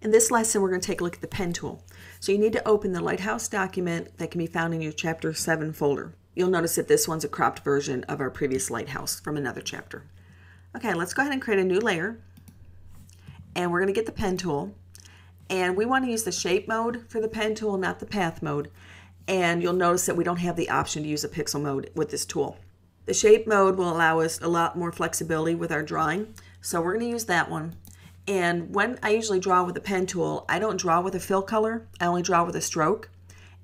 In this lesson, we're going to take a look at the pen tool. So you need to open the Lighthouse document that can be found in your Chapter 7 folder. You'll notice that this one's a cropped version of our previous Lighthouse from another chapter. Okay, let's go ahead and create a new layer. And we're going to get the pen tool. And we want to use the shape mode for the pen tool, not the path mode. And you'll notice that we don't have the option to use a pixel mode with this tool. The shape mode will allow us a lot more flexibility with our drawing. So we're going to use that one. And when I usually draw with a pen tool, I don't draw with a fill color. I only draw with a stroke.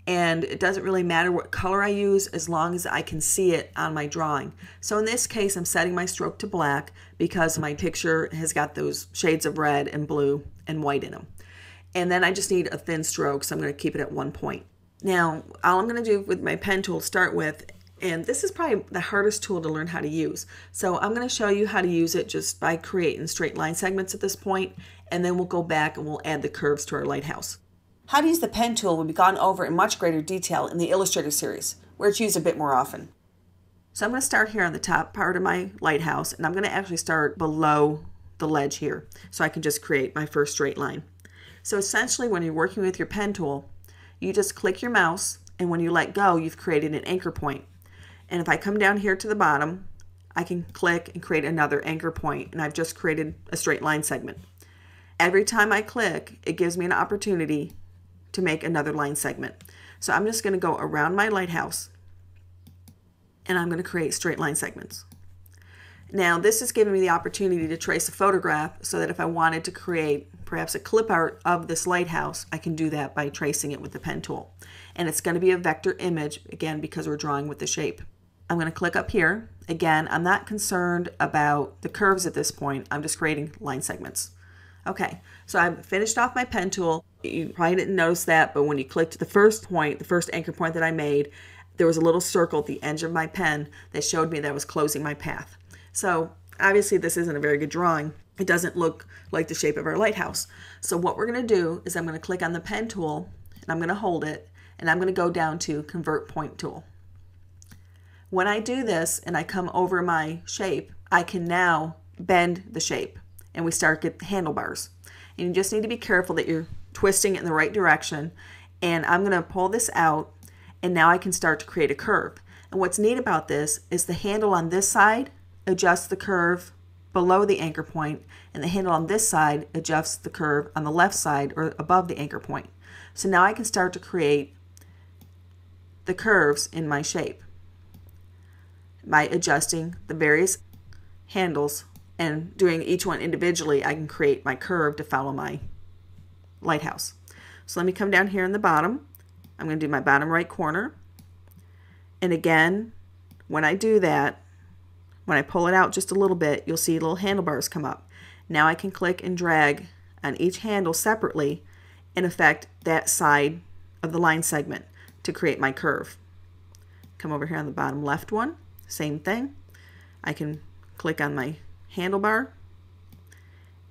And it doesn't really matter what color I use as long as I can see it on my drawing. So in this case, I'm setting my stroke to black because my picture has got those shades of red and blue and white in them. And then I just need a thin stroke, so I'm going to keep it at 1 point. Now, all I'm going to do with my pen tool to start with, and this is probably the hardest tool to learn how to use. So I'm going to show you how to use it just by creating straight line segments at this point, and then we'll go back and we'll add the curves to our lighthouse. How to use the pen tool will be gone over in much greater detail in the Illustrator series, where it's used a bit more often. So I'm going to start here on the top part of my lighthouse, and I'm going to actually start below the ledge here, so I can just create my first straight line. So essentially, when you're working with your pen tool, you just click your mouse, and when you let go, you've created an anchor point. And if I come down here to the bottom, I can click and create another anchor point, and I've just created a straight line segment. Every time I click, it gives me an opportunity to make another line segment. So I'm just going to go around my lighthouse, and I'm going to create straight line segments. Now, this is giving me the opportunity to trace a photograph so that if I wanted to create perhaps a clip art of this lighthouse, I can do that by tracing it with the pen tool. And it's going to be a vector image, again, because we're drawing with the shape. I'm going to click up here. Again, I'm not concerned about the curves at this point. I'm just creating line segments. Okay, so I've finished off my pen tool. You probably didn't notice that, but when you clicked the first point, the first anchor point that I made, there was a little circle at the edge of my pen that showed me that I was closing my path. So obviously this isn't a very good drawing. It doesn't look like the shape of our lighthouse. So what we're going to do is I'm going to click on the pen tool, and I'm going to hold it, and I'm going to go down to Convert Point Tool. When I do this and I come over my shape, I can now bend the shape, and we start to get handlebars. And you just need to be careful that you're twisting it in the right direction. And I'm going to pull this out, and now I can start to create a curve. And what's neat about this is the handle on this side adjusts the curve below the anchor point, and the handle on this side adjusts the curve on the left side or above the anchor point. So now I can start to create the curves in my shape by adjusting the various handles, and doing each one individually, I can create my curve to follow my lighthouse. So let me come down here in the bottom. I'm going to do my bottom right corner. And again, when I do that, when I pull it out just a little bit, you'll see little handlebars come up. Now I can click and drag on each handle separately and affect that side of the line segment to create my curve. Come over here on the bottom left one, same thing. I can click on my handlebar,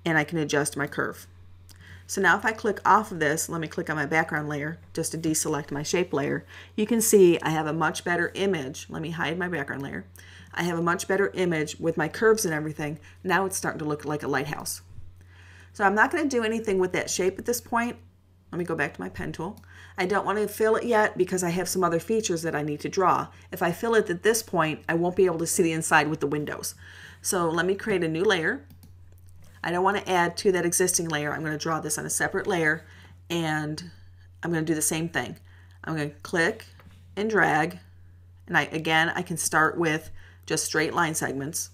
and I can adjust my curve. So now if I click off of this, let me click on my background layer just to deselect my shape layer. You can see I have a much better image. Let me hide my background layer. I have a much better image with my curves and everything. Now it's starting to look like a lighthouse. So I'm not going to do anything with that shape at this point. Let me go back to my pen tool. I don't want to fill it yet because I have some other features that I need to draw. If I fill it at this point, I won't be able to see the inside with the windows. So let me create a new layer. I don't want to add to that existing layer. I'm going to draw this on a separate layer, and I'm going to do the same thing. I'm going to click and drag, and I can start with just straight line segments.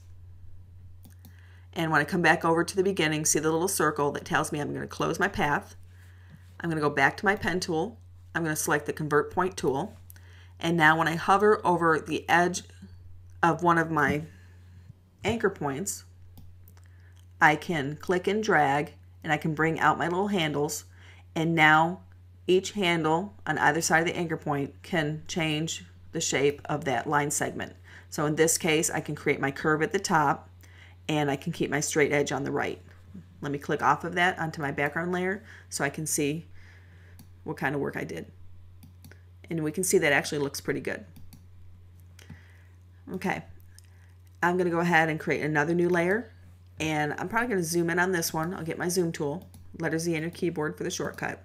And when I come back over to the beginning, see the little circle that tells me I'm going to close my path. I'm going to go back to my pen tool. I'm going to select the Convert Point tool. And now when I hover over the edge of one of my anchor points, I can click and drag, and I can bring out my little handles. And now each handle on either side of the anchor point can change the shape of that line segment. So in this case, I can create my curve at the top, and I can keep my straight edge on the right. Let me click off of that onto my background layer so I can see what kind of work I did. And we can see that actually looks pretty good. Okay, I'm going to go ahead and create another new layer, and I'm probably going to zoom in on this one. I'll get my zoom tool, letter Z on your keyboard for the shortcut.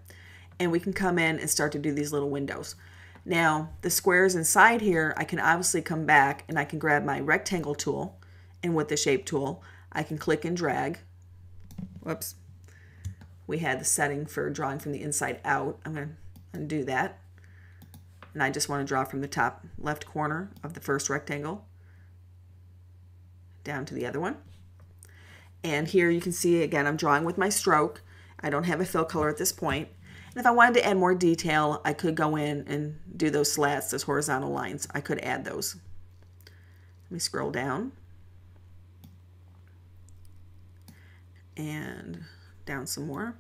And we can come in and start to do these little windows. Now, the squares inside here, I can obviously come back and I can grab my rectangle tool, and with the shape tool, I can click and drag. Whoops. We had the setting for drawing from the inside out. I'm going to undo that. And I just want to draw from the top left corner of the first rectangle down to the other one. And here you can see, again, I'm drawing with my stroke. I don't have a fill color at this point. And if I wanted to add more detail, I could go in and do those slats, those horizontal lines. I could add those. Let me scroll down. And down some more.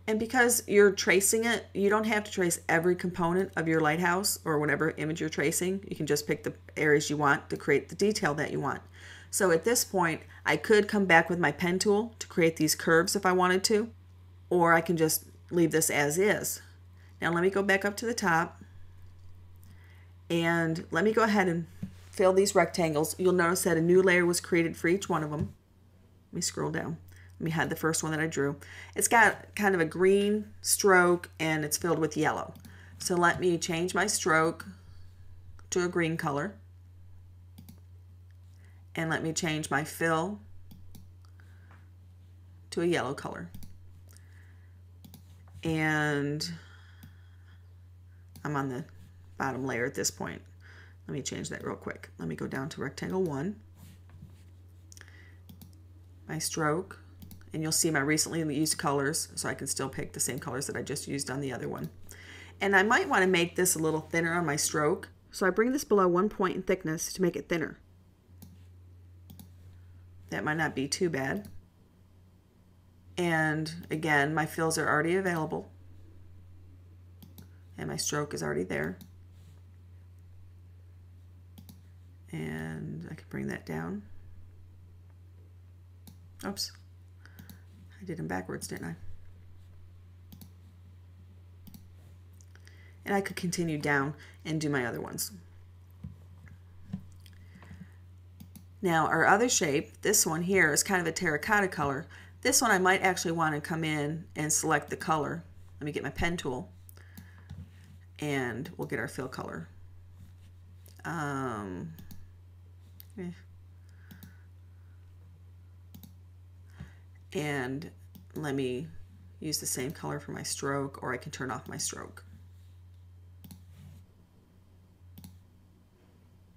And because you're tracing it, you don't have to trace every component of your lighthouse or whatever image you're tracing. You can just pick the areas you want to create the detail that you want. So at this point, I could come back with my pen tool to create these curves if I wanted to, or I can just leave this as is. Now let me go back up to the top, and let me go ahead and fill these rectangles. You'll notice that a new layer was created for each one of them. Let me scroll down. Let me hide the first one that I drew. It's got kind of a green stroke and it's filled with yellow. So let me change my stroke to a green color. And let me change my fill to a yellow color. And I'm on the bottom layer at this point. Let me change that real quick. Let me go down to rectangle 1. My stroke. And you'll see my recently used colors, so I can still pick the same colors that I just used on the other one. And I might want to make this a little thinner on my stroke, so I bring this below 1 point in thickness to make it thinner. That might not be too bad. And again, my fills are already available, and my stroke is already there. And I can bring that down. Oops. I did them backwards, didn't I? And I could continue down and do my other ones. Now our other shape, this one here, is kind of a terracotta color. This one I might actually want to come in and select the color. Let me get my pen tool and we'll get our fill color. And let me use the same color for my stroke, or I can turn off my stroke.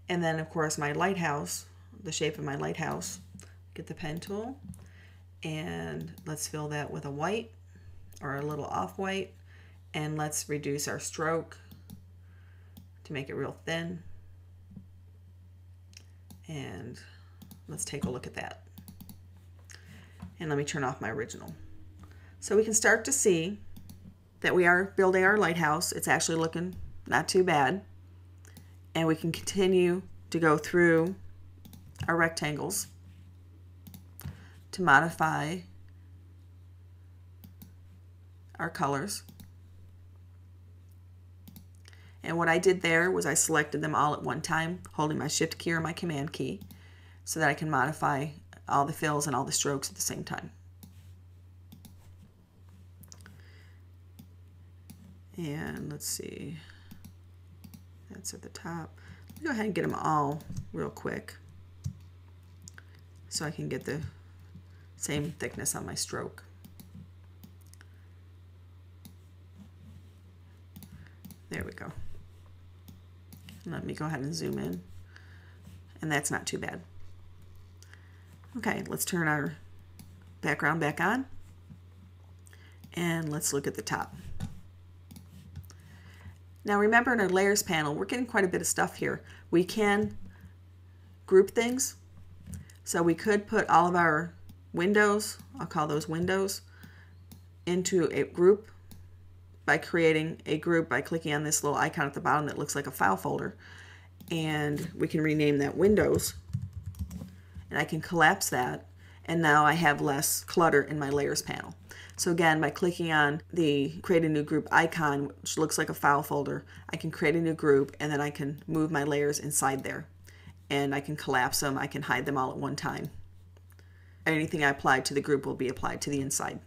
And then of course my lighthouse, the shape of my lighthouse, get the pen tool and let's fill that with a white or a little off-white, and let's reduce our stroke to make it real thin. And let's take a look at that. And let me turn off my original. So we can start to see that we are building our lighthouse. It's actually looking not too bad. And we can continue to go through our rectangles to modify our colors. And what I did there was I selected them all at one time, holding my Shift key or my Command key, so that I can modify all the fills and all the strokes at the same time. And let's see, that's at the top. Let me go ahead and get them all real quick so I can get the same thickness on my stroke. There we go. Let me go ahead and zoom in, and that's not too bad. Okay, let's turn our background back on, and let's look at the top. Now remember, in our layers panel, we're getting quite a bit of stuff here. We can group things, so we could put all of our windows, I'll call those windows, into a group by creating a group by clicking on this little icon at the bottom that looks like a file folder, and we can rename that windows, and I can collapse that, and now I have less clutter in my layers panel. So again, by clicking on the create a new group icon, which looks like a file folder, I can create a new group, and then I can move my layers inside there, and I can collapse them, I can hide them all at one time. anything I apply to the group will be applied to the inside.